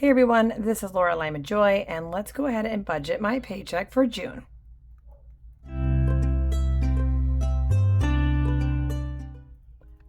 Hey everyone, this is Laura LymanJoy, and let's go ahead and budget my paycheck for June.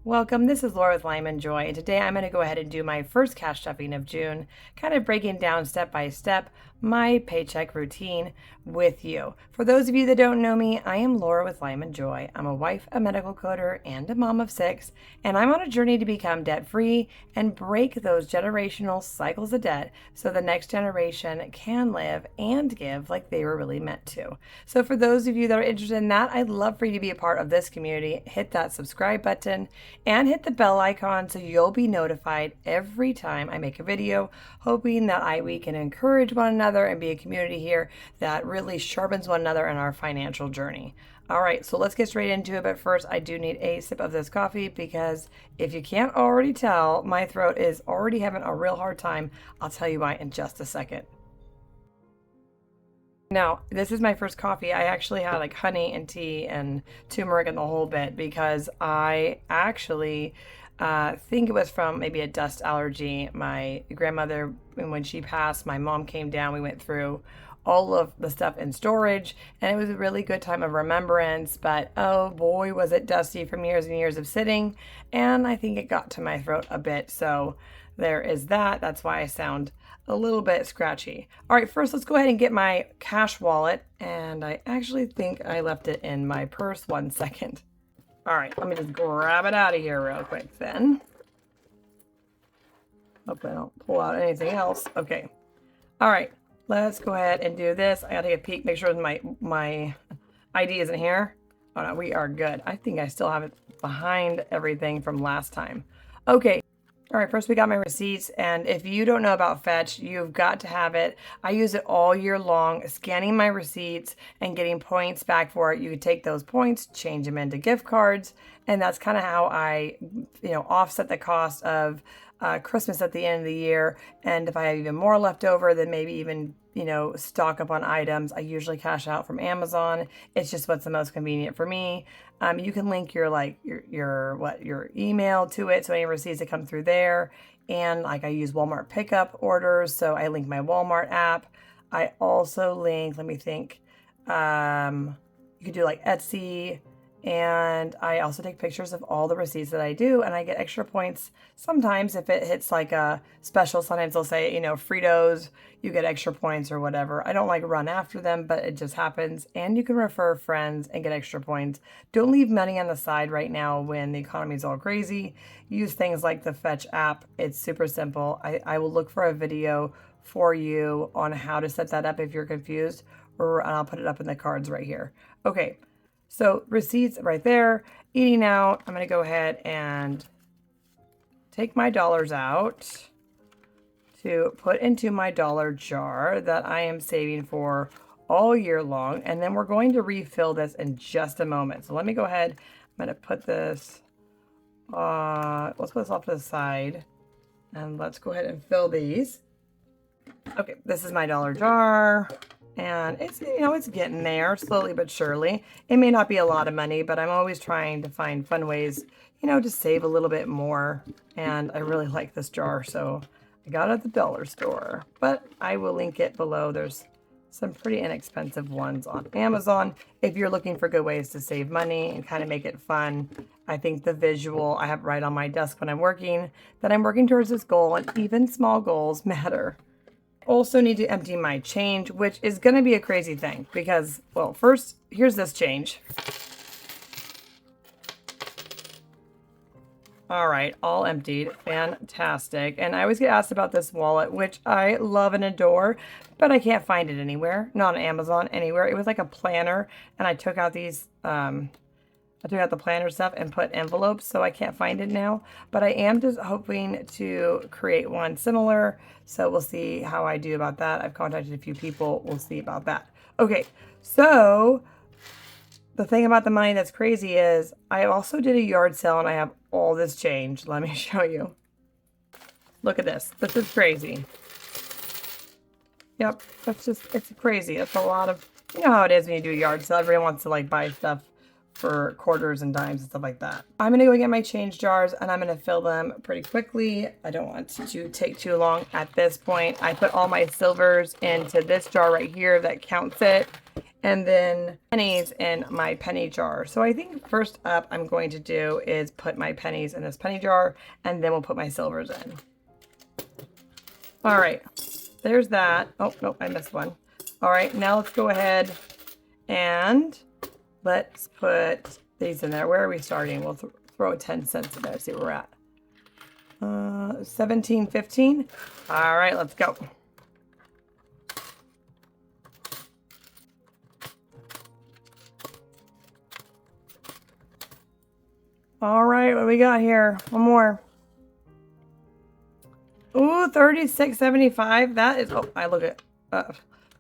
Welcome, this is Laura with LymanJoy, and today I'm going to go ahead and do my first cash stuffing of June, kind of breaking down step by step my paycheck routine with you. For those of you that don't know me, I am Laura with LymanJoy. I'm a wife, a medical coder, and a mom of 6, and I'm on a journey to become debt-free and break those generational cycles of debt so the next generation can live and give like they were really meant to. So for those of you that are interested in that, I'd love for you to be a part of this community. Hit that subscribe button and hit the bell icon so you'll be notified every time I make a video, hoping that we can encourage one another and be a community here that really sharpens one another in our financial journey. All right, so let's get straight into it. But first, I do need a sip of this coffee because if you can't already tell, my throat is already having a real hard time. I'll tell you why in just a second. Now, this is my first coffee. I actually had like honey and tea and turmeric and the whole bit because I actually think it was from maybe a dust allergy. My grandmother, when she passed, my mom came down. We went through all of the stuff in storage, and it was a really good time of remembrance, but oh boy, was it dusty from years and years of sitting, and I think it got to my throat a bit, so there is that. That's why I sound a little bit scratchy. All right, first let's go ahead and get my cash wallet, and I actually think I left it in my purse. 1 second. All right, let me just grab it out of here real quick then. Hope I don't pull out anything else. Okay. All right, let's go ahead and do this. I gotta take a peek, make sure my ID isn't here. Oh no, we are good. I think I still have it behind everything from last time. Okay. All right, first we got my receipts, and if you don't know about Fetch, you've got to have it. I use it all year long, scanning my receipts and getting points back for it. You can take those points, change them into gift cards, and that's kind of how I, offset the cost of Christmas at the end of the year. And if I have even more left over, then maybe even, stock up on items. I usually cash out from Amazon. It's just what's the most convenient for me. You can link your email to it, so any receipts that come through there. And I use Walmart pickup orders, so I link my Walmart app. I also link, let me think, you could do like Etsy, and I also take pictures of all the receipts that I do, and I get extra points sometimes if it hits like a special. Sometimes they'll say, Fritos, you get extra points or whatever. I don't like run after them, but it just happens. And you can refer friends and get extra points. Don't leave money on the side right now when the economy is all crazy. Use things like the Fetch app. It's super simple. I will look for a video for you on how to set that up if you're confused, and I'll put it up in the cards right here. Okay. So receipts right there. Eating out, I'm going to go ahead and take my dollars out to put into my dollar jar that I am saving for all year long. And then we're going to refill this in just a moment. So let me go ahead. I'm going to put this, let's put this off to the side. And let's go ahead and fill these. Okay, this is my dollar jar. And it's, it's getting there slowly but surely. It may not be a lot of money, but I'm always trying to find fun ways, to save a little bit more. And I really like this jar, so I got it at the dollar store. But I will link it below. There's some pretty inexpensive ones on Amazon if you're looking for good ways to save money and kind of make it fun. I think the visual I have right on my desk when I'm working, that I'm working towards this goal, and even small goals matter. Also need to empty my change, which is going to be a crazy thing because, well, first, here's this change. All right, all emptied. Fantastic. And I always get asked about this wallet, which I love and adore, but I can't find it anywhere. Not on Amazon, anywhere. It was like a planner, and I took out these, I took out the planner stuff and put envelopes, so I can't find it now. But I am just hoping to create one similar, so we'll see how I do about that. I've contacted a few people. We'll see about that. Okay, so the thing about the money that's crazy is I also did a yard sale, and I have all this change. Let me show you. Look at this. This is crazy. Yep, it's crazy. It's a lot of, how it is when you do a yard sale. Everyone wants to buy stuff for quarters and dimes and stuff like that. I'm gonna go get my change jars and I'm gonna fill them pretty quickly. I don't want to take too long at this point. I put all my silvers into this jar right here that counts it, and then pennies in my penny jar. So I think first up I'm going to do is put my pennies in this penny jar, and then we'll put my silvers in. All right, there's that. Oh, no, I missed one. All right, now let's go ahead and let's put these in there. Where are we starting? We'll throw 10 cents in there, see where we're at. 17.15. All right, let's go. All right, what do we got here? One more. Ooh, 36.75. That is, oh, I look at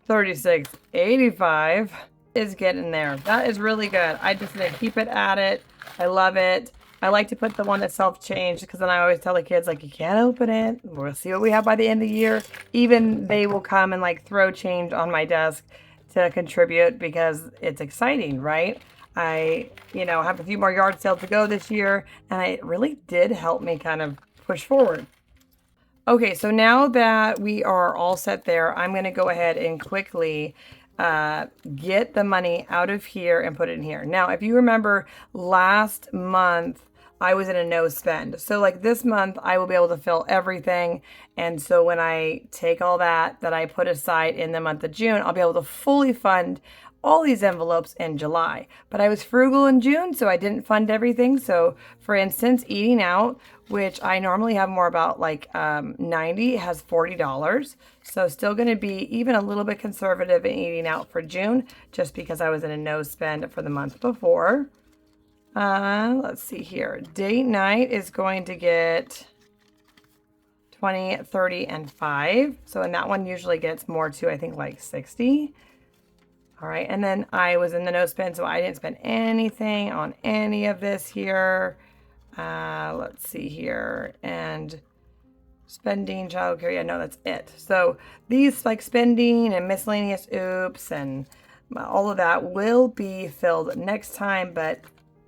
36.85 is getting there. That is really good. I just need to keep it at it. I love it. I like to put the one that's self-changed because then I always tell the kids, like, you can't open it. We'll see what we have by the end of the year. Even they will come and like throw change on my desk to contribute because it's exciting, right? I, have a few more yard sales to go this year, and it really did help me kind of push forward. Okay, so now that we are all set there, I'm going to go ahead and quickly get the money out of here and put it in here. Now, if you remember last month, I was in a no spend. So like this month, I will be able to fill everything. And so when I take all that I put aside in the month of June, I'll be able to fully fund all these envelopes in July. But I was frugal in June, so I didn't fund everything. So for instance, eating out, which I normally have more about like 90, has $40. So still gonna be even a little bit conservative in eating out for June, just because I was in a no spend for the month before. Let's see here. Date night is going to get 20, 30, and 5. So and that one usually gets more too, I think like 60. All right, and then I was in the no spend, so I didn't spend anything on any of this here. Let's see here, and spending, childcare, yeah, no, that's it. So these like spending and miscellaneous oops and all of that will be filled next time, but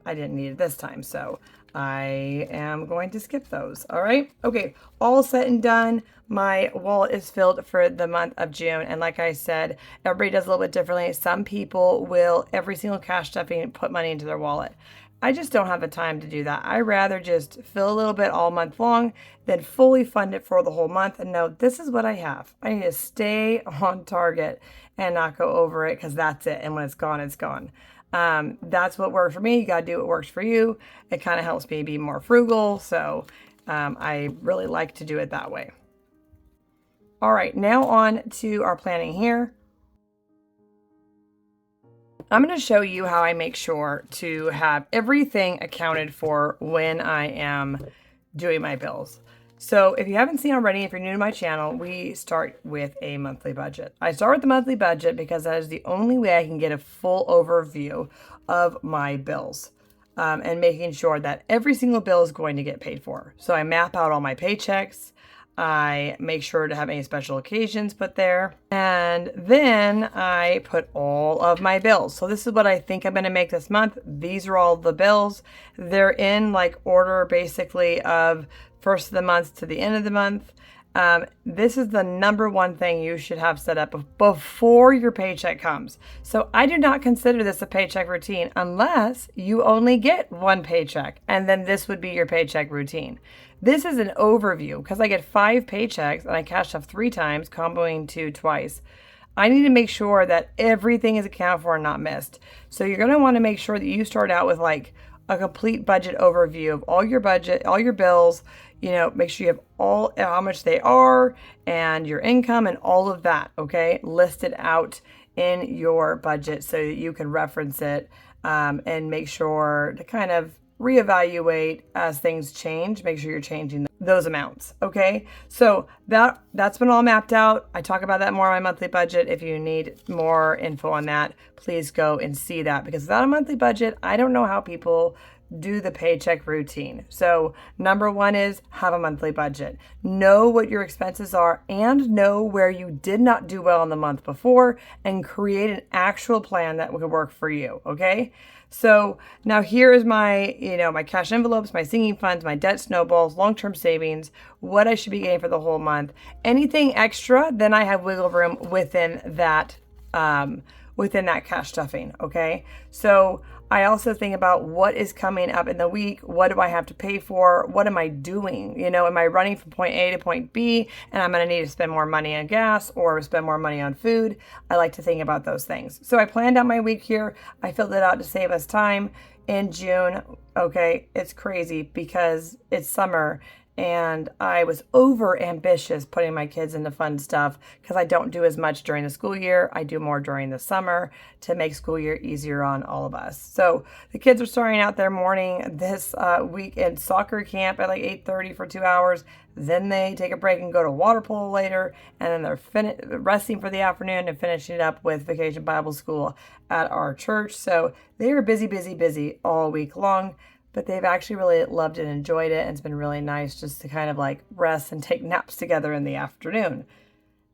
I didn't need it this time, so I am going to skip those. All right, okay, all said and done. My wallet is filled for the month of June, and like I said, everybody does a little bit differently. Some people will, every single cash stuffing, put money into their wallet. I just don't have the time to do that. I rather just fill a little bit all month long, then fully fund it for the whole month and know this is what I have. I need to stay on target and not go over it, because that's it. And when it's gone, it's gone. That's what works for me. You got to do what works for you. It kind of helps me be more frugal. So I really like to do it that way. All right, now on to our planning here. I'm going to show you how I make sure to have everything accounted for when I am doing my bills. So if you haven't seen already, if you're new to my channel, we start with a monthly budget. I start with the monthly budget because that is the only way I can get a full overview of my bills and making sure that every single bill is going to get paid for. So I map out all my paychecks. I make sure to have any special occasions put there. And then I put all of my bills. So this is what I think I'm going to make this month. These are all the bills. They're in like order basically of first of the month to the end of the month. This is the number one thing you should have set up before your paycheck comes. So I do not consider this a paycheck routine unless you only get one paycheck, and then this would be your paycheck routine. This is an overview because I get 5 paychecks and I cash stuff 3 times, comboing 2 twice. I need to make sure that everything is accounted for and not missed. So you're going to want to make sure that you start out with like a complete budget overview of all your budget, all your bills, make sure you have all how much they are and your income and all of that, okay? Listed out in your budget so that you can reference it and make sure to kind of reevaluate as things change. Make sure you're changing those amounts, okay? So that's been all mapped out. I talk about that more on my monthly budget. If you need more info on that, please go and see that, because without a monthly budget, I don't know how people do the paycheck routine. So number one is have a monthly budget. Know what your expenses are and know where you did not do well in the month before and create an actual plan that will work for you, okay? So now here is my, my cash envelopes, my sinking funds, my debt snowballs, long-term savings, what I should be getting for the whole month. Anything extra, then I have wiggle room within that cash stuffing, okay? So I also think about what is coming up in the week. What do I have to pay for? What am I doing? Am I running from point A to point B and I'm going to need to spend more money on gas or spend more money on food? I like to think about those things. So I planned out my week here. I filled it out to save us time in June. Okay, it's crazy because it's summer and I was over ambitious putting my kids into fun stuff because I don't do as much during the school year. I do more during the summer to make school year easier on all of us. So the kids are starting out their morning this week in soccer camp at like 8:30 for 2 hours. Then they take a break and go to water polo later. And then they're resting for the afternoon and finishing it up with Vacation Bible School at our church. So they were busy all week long. But they've actually really loved and enjoyed it. And it's been really nice just to kind of like rest and take naps together in the afternoon.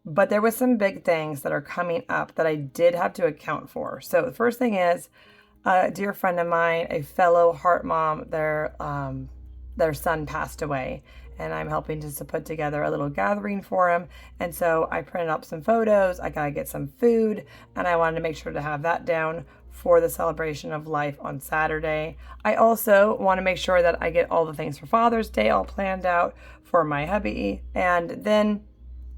But there was some big things that are coming up that I did have to account for. So the first thing is a dear friend of mine, a fellow heart mom, their son passed away. And I'm helping to put together a little gathering for him. And so I printed up some photos. I got to get some food. And I wanted to make sure to have that down for the celebration of life on Saturday. I also want to make sure that I get all the things for Father's Day all planned out for my hubby. And then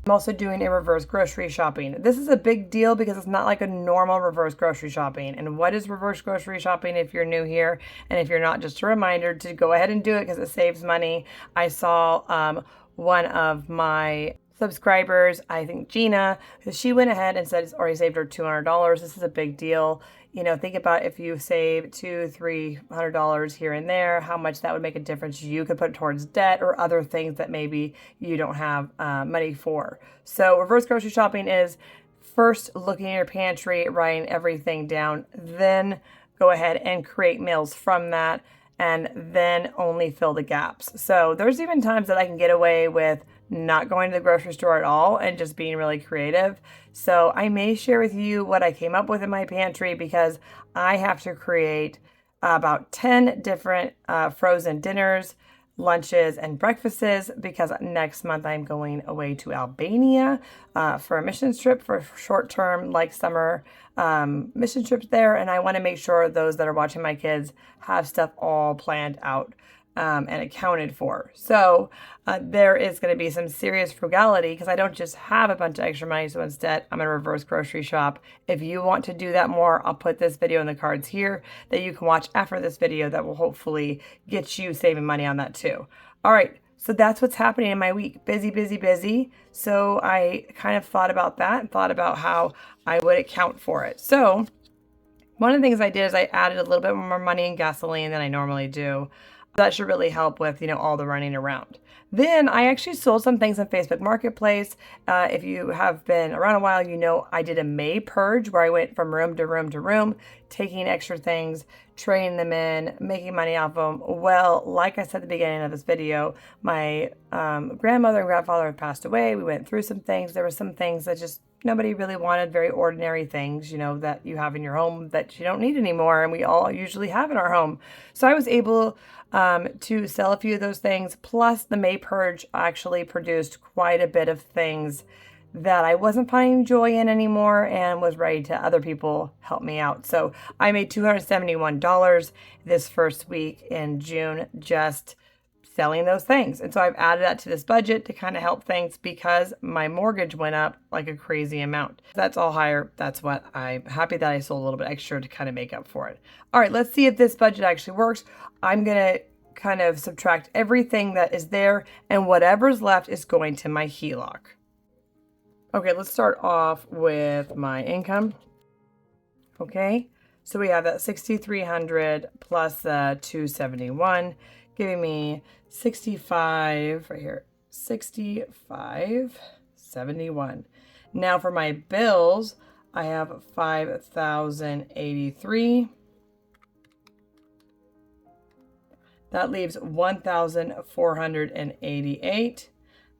I'm also doing a reverse grocery shopping. This is a big deal because it's not like a normal reverse grocery shopping. And what is reverse grocery shopping if you're new here? And if you're not, just a reminder to go ahead and do it because it saves money. I saw one of my subscribers, I think Gina, she went ahead and said it's already saved her $200. This is a big deal. Think about if you save $200-$300 here and there, how much that would make a difference. You could put towards debt or other things that maybe you don't have money for. So reverse grocery shopping is first looking at your pantry, writing everything down, then go ahead and create meals from that, and then only fill the gaps. So there's even times that I can get away with not going to the grocery store at all and just being really creative. So I may share with you what I came up with in my pantry because I have to create about 10 different frozen dinners, lunches, and breakfasts because next month I'm going away to Albania for a mission trip for short-term, like summer mission trips there. And I want to make sure those that are watching my kids have stuff all planned out and accounted for. So there is going to be some serious frugality because I don't just have a bunch of extra money. So instead, I'm going to reverse grocery shop. If you want to do that more, I'll put this video in the cards here that you can watch after this video that will hopefully get you saving money on that too. All right. So that's what's happening in my week. Busy. So I kind of thought about that and thought about how I would account for it. So one of the things I did is I added a little bit more money in gasoline than I normally do. That should really help with, all the running around. Then I actually sold some things on Facebook Marketplace. If you have been around a while, I did a May purge where I went from room to room to room, taking extra things, trading them in, making money off them. Well, like I said at the beginning of this video, my grandmother and grandfather have passed away. We went through some things. There were some things that just nobody really wanted, very ordinary things, that you have in your home that you don't need anymore. And we all usually have in our home. So I was able to sell a few of those things. Plus the May purge actually produced quite a bit of things that I wasn't finding joy in anymore and was ready to other people help me out. So I made $271 this first week in June just selling those things. And so I've added that to this budget to kind of help things because my mortgage went up like a crazy amount. That's all higher. That's what I'm happy that I sold a little bit extra to kind of make up for it. All right, let's see if this budget actually works. I'm going to kind of subtract everything that is there and whatever's left is going to my HELOC. Okay, let's start off with my income. Okay, so we have that $6,300 plus the $271, giving me 65 right here, 65.71. Now for my bills, I have 5,083. That leaves 1,488.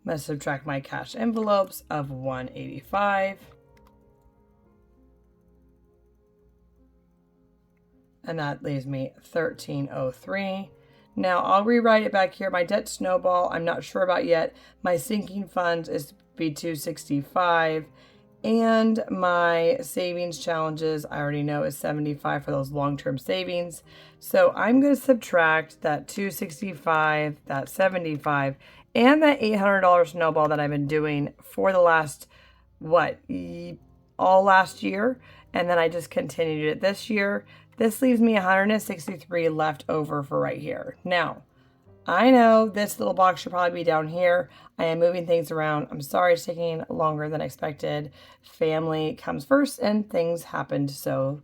Must subtract my cash envelopes of 185. And that leaves me 1,303. Now I'll rewrite it back here. My debt snowball, I'm not sure about yet. My sinking funds is to be 265. And my savings challenges, I already know, is 75 for those long-term savings. So I'm going to subtract that 265, that 75, and that $800 snowball that I've been doing for the last, all last year. And then I just continued it this year. This leaves me 163 left over for right here. Now, I know this little box should probably be down here. I am moving things around. I'm sorry it's taking longer than expected. Family comes first and things happened, so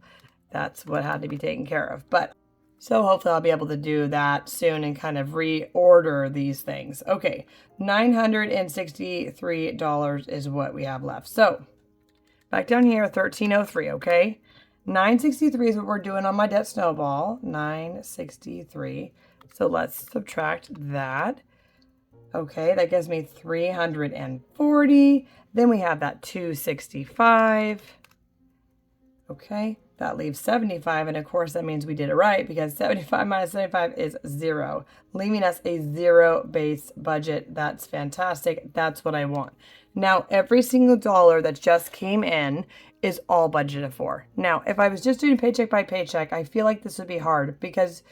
that's what had to be taken care of. But so hopefully I'll be able to do that soon and kind of reorder these things. Okay, $963 is what we have left. So back down here, 1,303, okay? 963 is what we're doing on my debt snowball, 963. So let's subtract that. Okay, that gives me 340. Then we have that 265. Okay, that leaves 75. And of course, that means we did it right because 75 minus 75 is 0, leaving us a 0 base budget. That's fantastic. That's what I want. Now, every single dollar that just came in is all budgeted for. Now, if I was just doing paycheck by paycheck, I feel like this would be hard because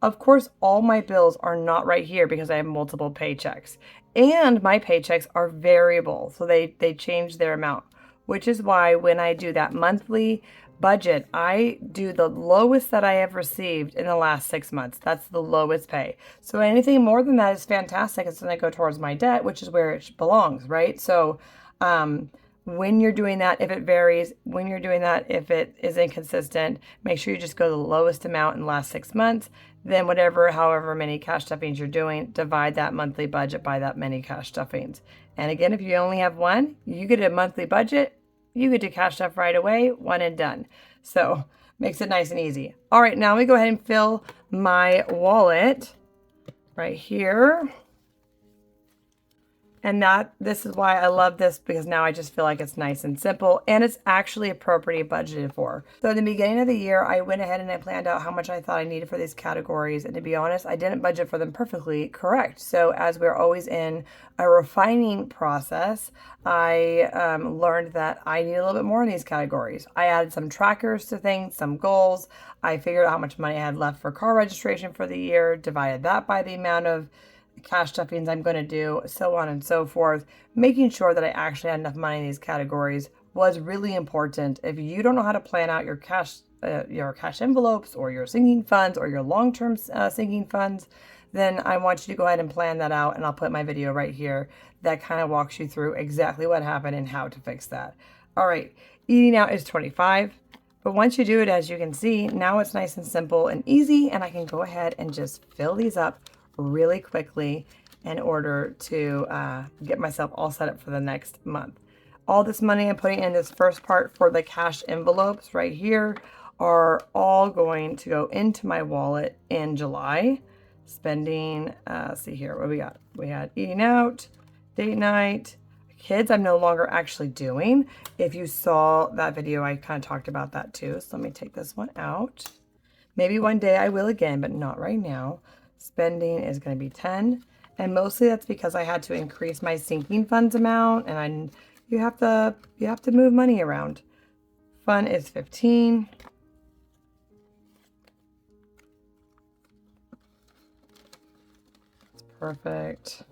of course, all my bills are not right here because I have multiple paychecks. And my paychecks are variable, so they change their amount, which is why when I do that monthly budget, I do the lowest that I have received in the last 6 months. That's the lowest pay. So anything more than that is fantastic. It's going to go towards my debt, which is where it belongs, right? So when you're doing that, if it varies, when you're doing that, if it is inconsistent, make sure you just go the lowest amount in the last 6 months. Then however many cash stuffings you're doing, divide that monthly budget by that many cash stuffings. And again, if you only have one, you get a monthly budget, you get to cash stuff right away, one and done. So makes it nice and easy. All right, now we go ahead and fill my wallet right here. And this is why I love this, because now I just feel like it's nice and simple and it's actually appropriately budgeted for. So in the beginning of the year, I went ahead and I planned out how much I thought I needed for these categories. And to be honest, I didn't budget for them perfectly correct. So as we're always in a refining process, I learned that I need a little bit more in these categories. I added some trackers to things, some goals. I figured out how much money I had left for car registration for the year, divided that by the amount of cash stuffings I'm going to do, so on and so forth. Making sure that I actually had enough money in these categories was really important. If you don't know how to plan out your cash envelopes or your sinking funds or your long-term sinking funds, then I want you to go ahead and plan that out, and I'll put my video right here that kind of walks you through exactly what happened and how to fix that. All right, eating out is 25. But once you do it, as you can see, now it's nice and simple and easy, and I can go ahead and just fill these up really quickly in order to get myself all set up for the next month. All this money I'm putting in this first part for the cash envelopes right here are all going to go into my wallet in July. Spending, see here, what we got? We had eating out, date night, kids I'm no longer actually doing. If you saw that video, I kind of talked about that too. So let me take this one out. Maybe one day I will again, but not right now. Spending is going to be 10, and mostly that's because I had to increase my sinking funds amount, and you have to move money around. Fun is 15. That's perfect.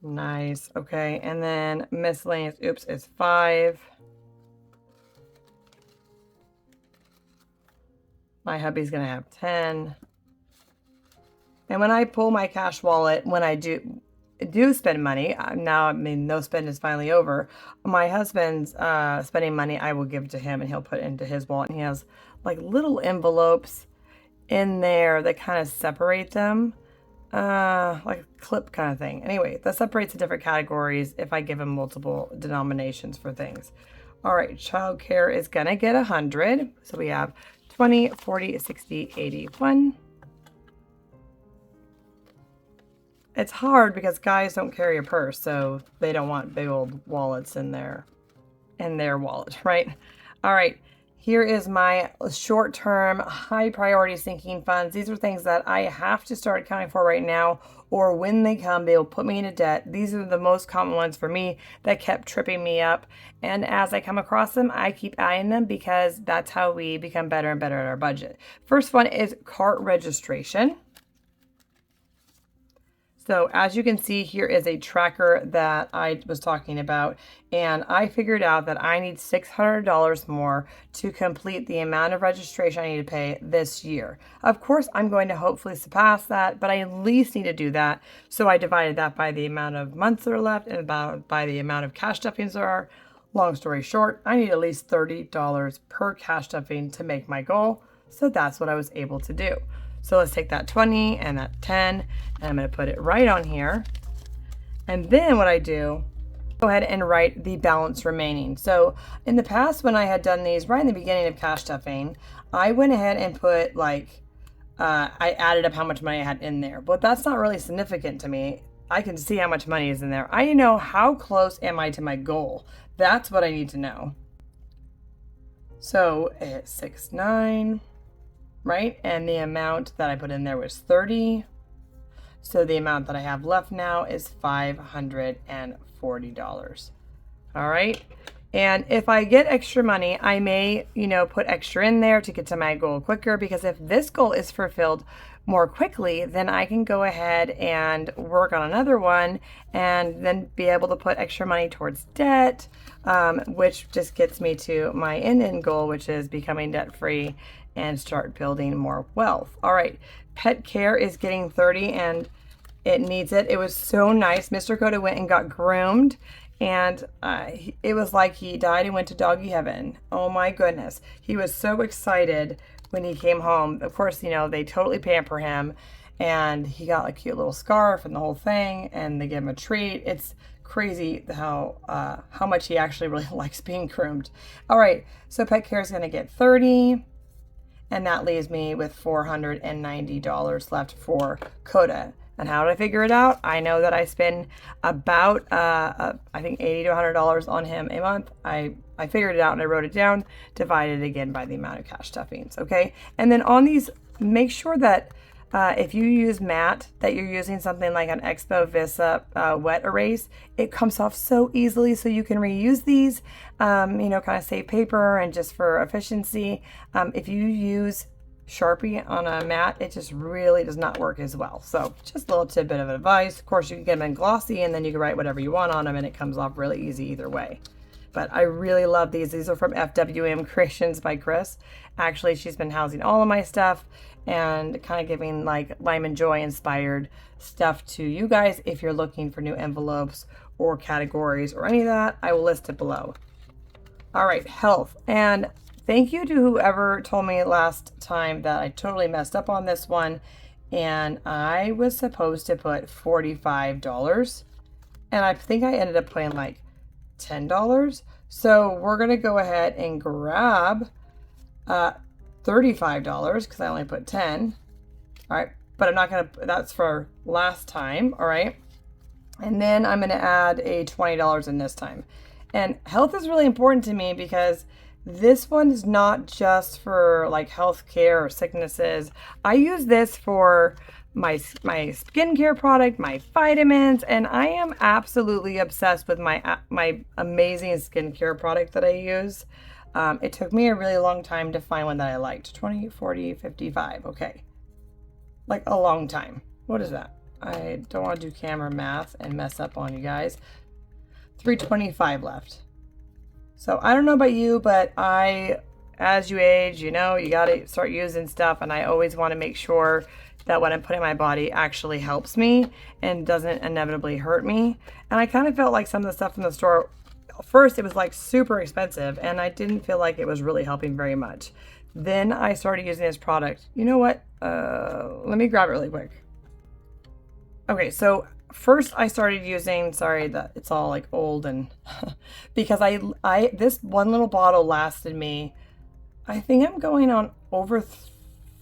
Nice. Okay, and then miscellaneous, is 5. My hubby's going to have 10. And when I pull my cash wallet, when I do spend money, now, I mean, no spend is finally over. My husband's spending money, I will give to him, and he'll put it into his wallet. And he has like little envelopes in there that kind of separate them, like a clip kind of thing. Anyway, that separates the different categories if I give him multiple denominations for things. All right, childcare is going to get 100. So we have 20, 40, 60, 81. it's hard because guys don't carry a purse, so they don't want big old wallets in their wallet, right? All right, here is my short-term high priority sinking funds. These are things that I have to start accounting for right now, or when they come, they will put me into debt. These are the most common ones for me that kept tripping me up. And as I come across them, I keep adding them because that's how we become better and better at our budget. First one is cart registration. So as you can see, here is a tracker that I was talking about, and I figured out that I need $600 more to complete the amount of registration I need to pay this year. Of course, I'm going to hopefully surpass that, but I at least need to do that. So I divided that by the amount of months that are left and by the amount of cash stuffings there are. Long story short, I need at least $30 per cash stuffing to make my goal. So that's what I was able to do. So let's take that 20 and that 10, and I'm going to put it right on here. And then what I do, go ahead and write the balance remaining. So in the past, when I had done these right in the beginning of cash stuffing, I went ahead and put like, I added up how much money I had in there, but that's not really significant to me. I can see how much money is in there. I know how close am I to my goal. That's what I need to know. So it's 6,900. Right? And the amount that I put in there was 30. So the amount that I have left now is $540. All right. And if I get extra money, I may, put extra in there to get to my goal quicker, because if this goal is fulfilled more quickly, then I can go ahead and work on another one and then be able to put extra money towards debt, which just gets me to my end goal, which is becoming debt free and start building more wealth. All right, pet care is getting 30 and it needs it. It was so nice. Mr. Coda went and got groomed, and it was like he died and went to doggy heaven. Oh my goodness. He was so excited when he came home. Of course, they totally pamper him, and he got a cute little scarf and the whole thing, and they give him a treat. It's crazy how much he actually really likes being groomed. All right, so pet care is going to get 30. And that leaves me with $490 left for Coda. And how did I figure it out? I know that I spend about, I think $80 to $100 on him a month. I figured it out and I wrote it down, divided again by the amount of cash stuffings, okay? And then on these, make sure that if you use matte, that you're using something like an Expo HYSA wet erase. It comes off so easily, so you can reuse these, kind of save paper and just for efficiency. If you use Sharpie on a matte, it just really does not work as well. So just a little tidbit of advice. Of course, you can get them in glossy, and then you can write whatever you want on them, and it comes off really easy either way. But I really love these. These are from FWM Creations by Chris. Actually, she's been housing all of my stuff and kind of giving like LymanJoy inspired stuff to you guys. If you're looking for new envelopes or categories or any of that, I will list it below. All right, health. And thank you to whoever told me last time that I totally messed up on this one. And I was supposed to put $45. And I think I ended up putting like $10. So we're going to go ahead and grab $35 because I only put 10. All right, but I'm not going to, that's for last time. All right. And then I'm going to add a $20 in this time. And health is really important to me because this one is not just for like health care or sicknesses. I use this for my skincare product, my vitamins, and I am absolutely obsessed with my amazing skincare product that I use. It took me a really long time to find one that I liked. 20, 40, 55. Okay. Like a long time. What is that? I don't want to do camera math and mess up on you guys. 325 left. So I don't know about you, but as you age, you got to start using stuff, and I always want to make sure that what I'm putting in my body actually helps me and doesn't inevitably hurt me. And I kind of felt like some of the stuff in the store, first it was like super expensive, and I didn't feel like it was really helping very much. Then I started using this product. You know what? Let me grab it really quick. Okay, so first I started using, sorry that it's all like old, and because this one little bottle lasted me, I think I'm going on over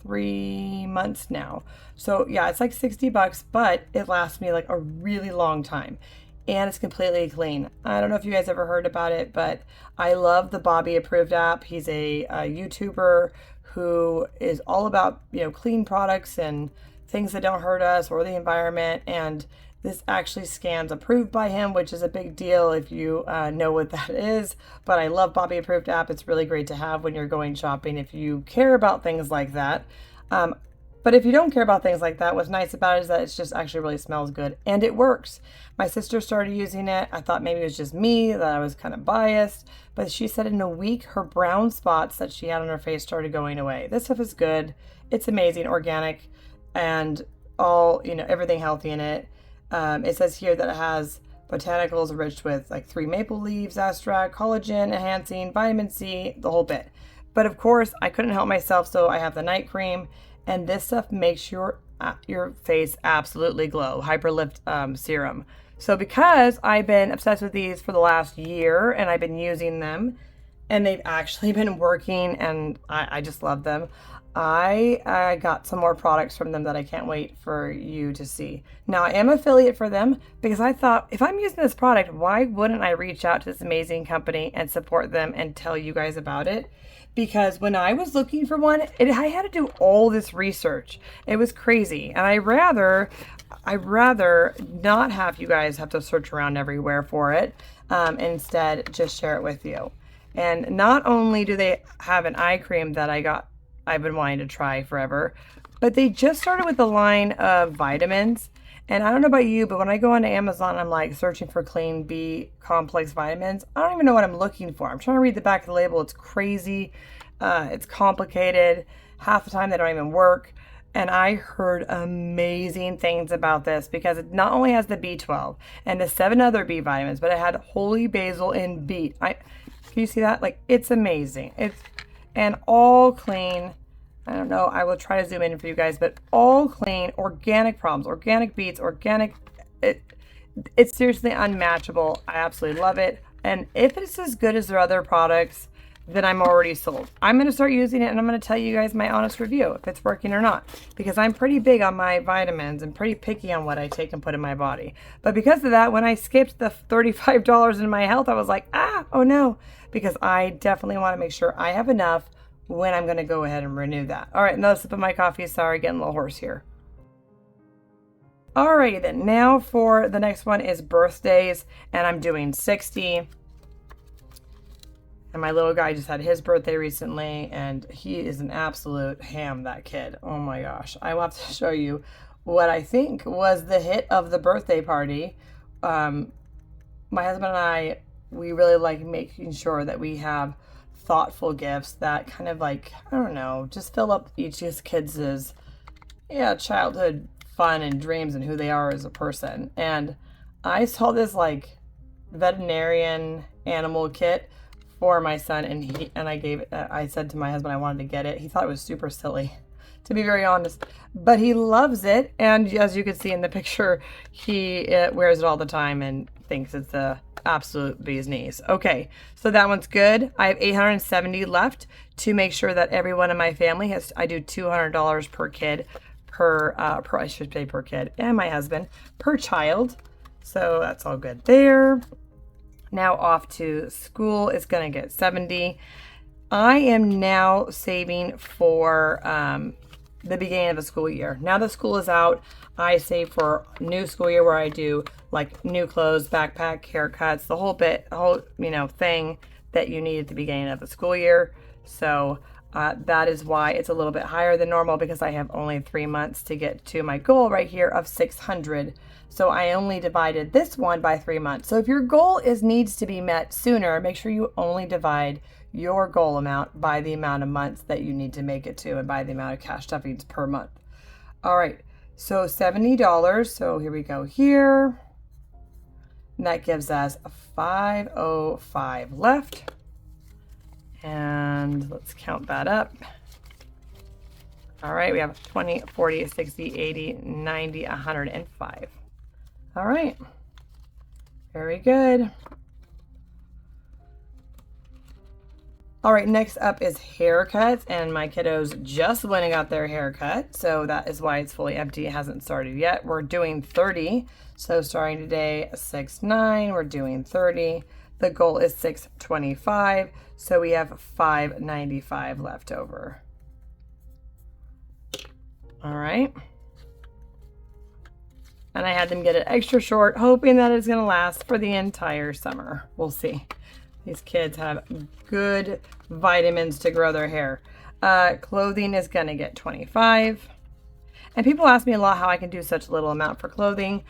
3 months now. So yeah, it's like 60 bucks, but it lasts me like a really long time. And it's completely clean. I don't know if you guys ever heard about it, but I love the Bobby Approved app. He's a YouTuber who is all about, you know, clean products and things that don't hurt us or the environment. And this actually scans approved by him, which is a big deal if you know what that is. But I love Bobby Approved app. It's really great to have when you're going shopping if you care about things like that. But if you don't care about things like that, what's nice about it is that it just actually really smells good and it works. My sister started using it. I thought maybe it was just me, that I was kind of biased, but she said in a week, her brown spots that she had on her face started going away. This stuff is good. It's amazing, organic, and all, you know, everything healthy in it. It says here that it has botanicals enriched with like 3 maple leaves, extract, collagen, enhancing, vitamin C, the whole bit. But of course, I couldn't help myself, so I have the night cream. And this stuff makes your face absolutely glow. Hyperlift Serum. So because I've been obsessed with these for the last year and I've been using them and they've actually been working and I just love them, I got some more products from them that I can't wait for you to see. Now, I am affiliate for them because I thought if I'm using this product, why wouldn't I reach out to this amazing company and support them and tell you guys about it? Because when I was looking for one, I had to do all this research. It was crazy. And I'd rather not have you guys have to search around everywhere for it. Instead, just share it with you. And not only do they have an eye cream that I've been wanting to try forever, but they just started with the line of vitamins. And I don't know about you, but when I go onto Amazon, I'm like searching for clean B complex vitamins. I don't even know what I'm looking for. I'm trying to read the back of the label. It's crazy. It's complicated. Half the time they don't even work. And I heard amazing things about this because it not only has the B12 and the 7 other B vitamins, but it had holy basil and beet. Can you see that? Like, it's amazing. And all clean. I don't know, I will try to zoom in for you guys, but all clean, organic problems, organic beets, organic, it's seriously unmatchable. I absolutely love it. And if it's as good as their other products, then I'm already sold. I'm going to start using it and I'm going to tell you guys my honest review, if it's working or not, because I'm pretty big on my vitamins and pretty picky on what I take and put in my body. But because of that, when I skipped the $35 in my health, I was like, oh no, because I definitely want to make sure I have enough when I'm going to go ahead and renew that. All right, another sip of my coffee. Sorry, getting a little hoarse here. Alrighty then, now for the next one is birthdays, and I'm doing 60. And my little guy just had his birthday recently, and he is an absolute ham, that kid. Oh my gosh. I will have to show you what I think was the hit of the birthday party. My husband and I, we really like making sure that we have thoughtful gifts that kind of like, I don't know, just fill up each kid's childhood fun and dreams and who they are as a person. And I saw this like veterinarian animal kit for my son, and I said to my husband I wanted to get it. He thought it was super silly, to be very honest, but he loves it. And as you can see in the picture, he wears it all the time and thinks it's a absolute bee's knees. Okay, so that one's good. I have 870 left to make sure that everyone in my family has. I do $200 per kid, I should say per kid, and my husband per child. So that's all good there. Now off to school is going to get 70. I am now saving for the beginning of the school year. Now the school is out, I save for new school year where I do like new clothes, backpack, haircuts, the whole thing that you need at the beginning of the school year. So that is why it's a little bit higher than normal, because I have only 3 months to get to my goal right here of 600. So I only divided this one by 3 months. So if your goal needs to be met sooner, make sure you only divide your goal amount by the amount of months that you need to make it to, and by the amount of cash stuffings per month. All right, so $70. So here we go here. And that gives us a 505 left. And let's count that up. All right, we have 20, 40, 60, 80, 90, 105. All right, very good. All right, next up is haircuts, and my kiddos just went and got their haircut, so that is why it's fully empty. It hasn't started yet. We're doing 30, so starting today, 6/9, we're doing 30. The goal is 625, so we have 595 left over. All right. And I had them get it extra short, hoping that it's gonna last for the entire summer. We'll see. These kids have good vitamins to grow their hair. Clothing is gonna get 25. And people ask me a lot how I can do such little amount for clothing.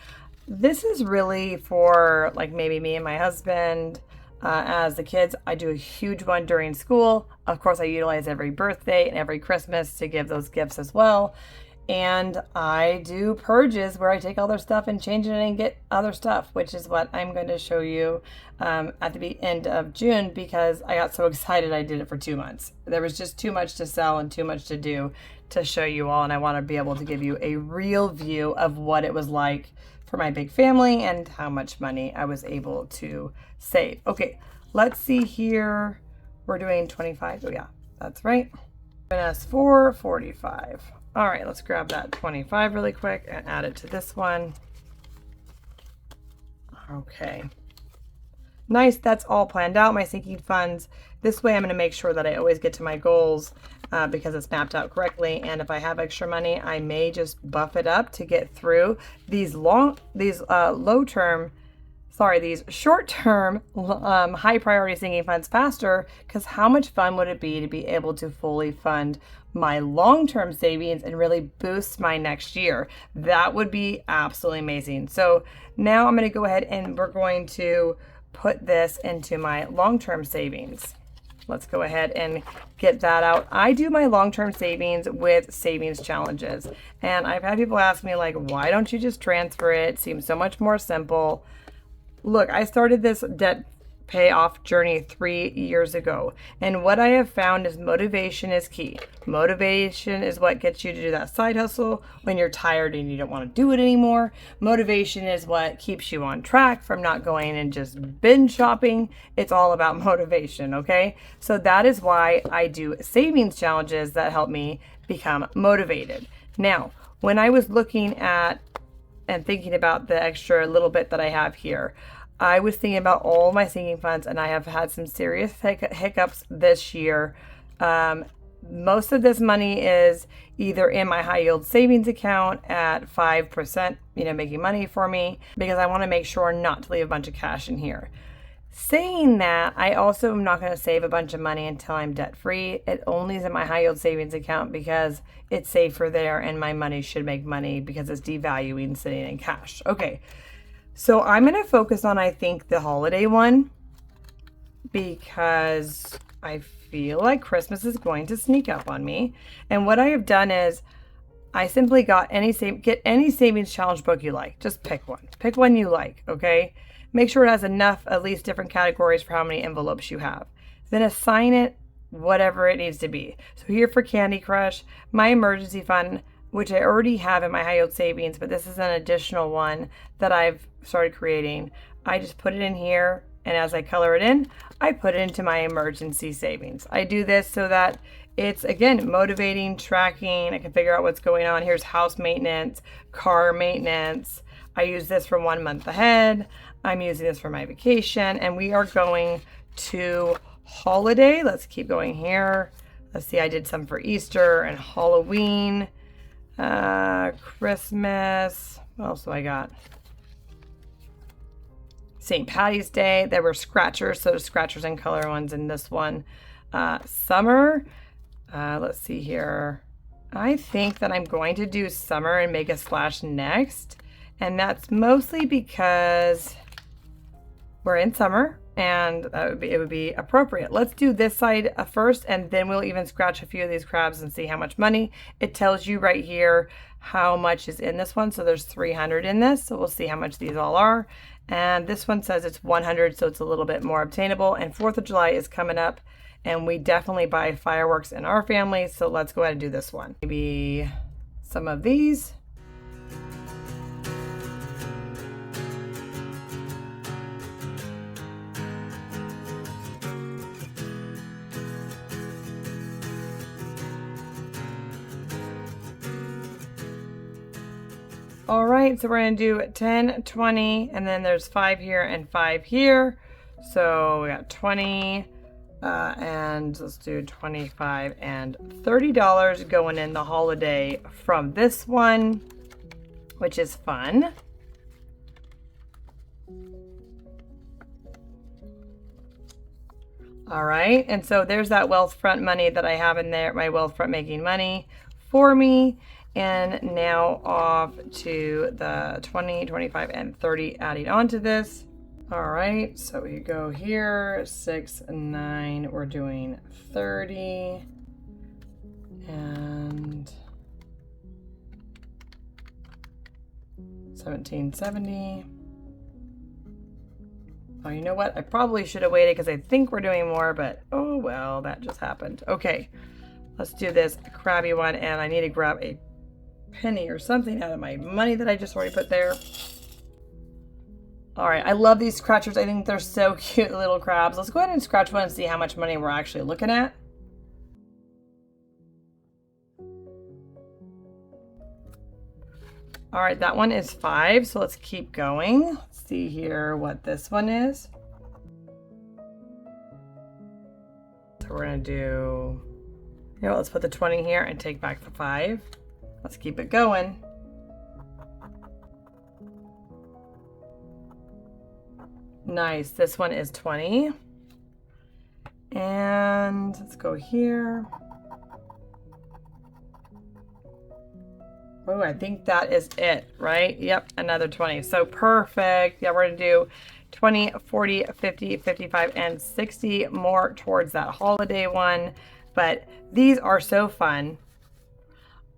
This is really for like maybe me and my husband. As the kids, I do a huge one during school. Of course, I utilize every birthday and every Christmas to give those gifts as well. And I do purges where I take all their stuff and change it and get other stuff, which is what I'm going to show you at the end of June, because I got so excited I did it for 2 months. There was just too much to sell and too much to do to show you all, and I want to be able to give you a real view of what it was like for my big family and how much money I was able to save. Okay, let's see here. We're doing 25. Oh yeah, that's right. Us 445. All right, let's grab that 25 really quick and add it to this one. Okay. Nice, that's all planned out, my sinking funds. This way I'm gonna make sure that I always get to my goals because it's mapped out correctly. And if I have extra money, I may just buff it up to get through these short-term high priority sinking funds faster, because how much fun would it be to be able to fully fund my long-term savings and really boost my next year? That would be absolutely amazing. So now I'm going to go ahead and we're going to put this into my long-term savings. Let's go ahead and get that out. I do my long-term savings with savings challenges, and I've had people ask me like, why don't you just transfer it? It seems so much more simple. Look, I started this debt payoff journey 3 years ago, and what I have found is motivation is key. Motivation is what gets you to do that side hustle when you're tired and you don't want to do it anymore. Motivation is what keeps you on track from not going and just binge shopping. It's all about motivation, okay? So that is why I do savings challenges that help me become motivated. Now, when I was looking at and thinking about the extra little bit that I have here, I was thinking about all my sinking funds, and I have had some serious hiccups this year. Most of this money is either in my high yield savings account at 5%, making money for me, because I want to make sure not to leave a bunch of cash in here. Saying that, I also am not going to save a bunch of money until I'm debt free. It only is in my high yield savings account because it's safer there, and my money should make money because it's devaluing sitting in cash. Okay. So I'm going to focus on, I think, the holiday one, because I feel like Christmas is going to sneak up on me. And what I have done is I simply got get any savings challenge book you like. Just pick one. Pick one you like, okay? Make sure it has enough, at least different categories for how many envelopes you have. Then assign it whatever it needs to be. So here for Candy Crush, my emergency fund, which I already have in my high yield savings, but this is an additional one that I've started creating. I just put it in here, and as I color it in, I put it into my emergency savings. I do this so that it's, again, motivating, tracking. I can figure out what's going on. Here's house maintenance, car maintenance. I use this for 1 month ahead. I'm using this for my vacation, and we are going to holiday. Let's keep going here. Let's see, I did some for Easter and Halloween. Christmas, what else do I got? St. Patty's Day. There were scratchers, so there's scratchers and color ones in this one. Summer, let's see here. I think that I'm going to do summer and make a splash next, and that's mostly because we're in summer, and it would be appropriate. Let's do this side first, and then we'll even scratch a few of these crabs and see how much money. It tells you right here how much is in this one. So there's 300 in this. So we'll see how much these all are. And this one says it's 100, so it's a little bit more obtainable. And 4th of July is coming up, and we definitely buy fireworks in our family. So let's go ahead and do this one. Maybe some of these. All right, so we're gonna do 10, 20, and then there's 5 here and 5 here. So we got 20, and let's do 25 and $30 going in the holiday from this one, which is fun. All right, and so there's that Wealthfront money that I have in there, my Wealthfront making money for me. And now off to the 20, 25, and 30 adding on to this. All right, so we go here, 6, 9, we're doing 30, and 1770. Oh, you know what? I probably should have waited because I think we're doing more, but oh well, that just happened. Okay, let's do this crabby one, and I need to grab a penny or something out of my money that I just already put there. All right, I love these scratchers. I think they're so cute, little crabs. Let's go ahead and scratch one and see how much money we're actually looking at. All right, that one is 5, so let's keep going. Let's see here what this one is. So we're gonna do, you know, let's put the 20 here and take back the 5. Let's keep it going. Nice, this one is 20. And let's go here. Oh, I think that is it, right? Yep, another 20. So perfect. Yeah, we're gonna do 20, 40, 50, 55, and 60 more towards that holiday one. But these are so fun.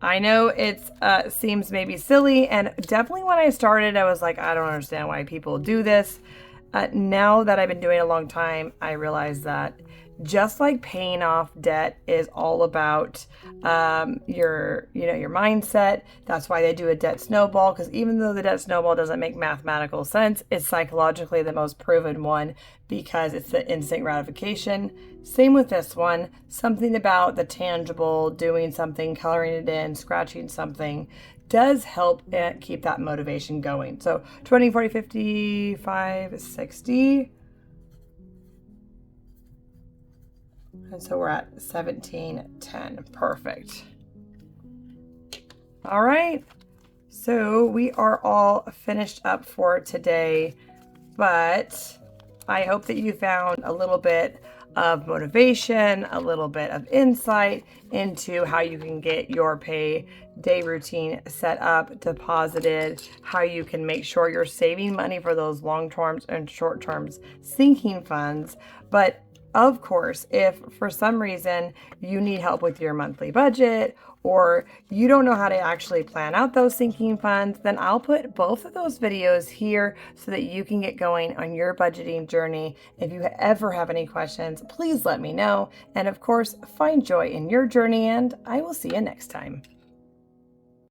I know it seems maybe silly, and definitely when I started, I was like, I don't understand why people do this. Now that I've been doing it a long time, I realize that just like paying off debt is all about your mindset. That's why they do a debt snowball, because even though the debt snowball doesn't make mathematical sense, it's psychologically the most proven one because it's the instant gratification. Same with this one, something about the tangible, doing something, coloring it in, scratching something does help keep that motivation going. So 20, 40, 55, 60. And so we're at 1710. Perfect. All right. So we are all finished up for today, but I hope that you found a little bit of motivation, a little bit of insight into how you can get your pay day routine set up, deposited, how you can make sure you're saving money for those long terms and short terms sinking funds. But of course, if for some reason you need help with your monthly budget or you don't know how to actually plan out those sinking funds, then I'll put both of those videos here so that you can get going on your budgeting journey. If you ever have any questions, please let me know. And of course, find joy in your journey, and I will see you next time.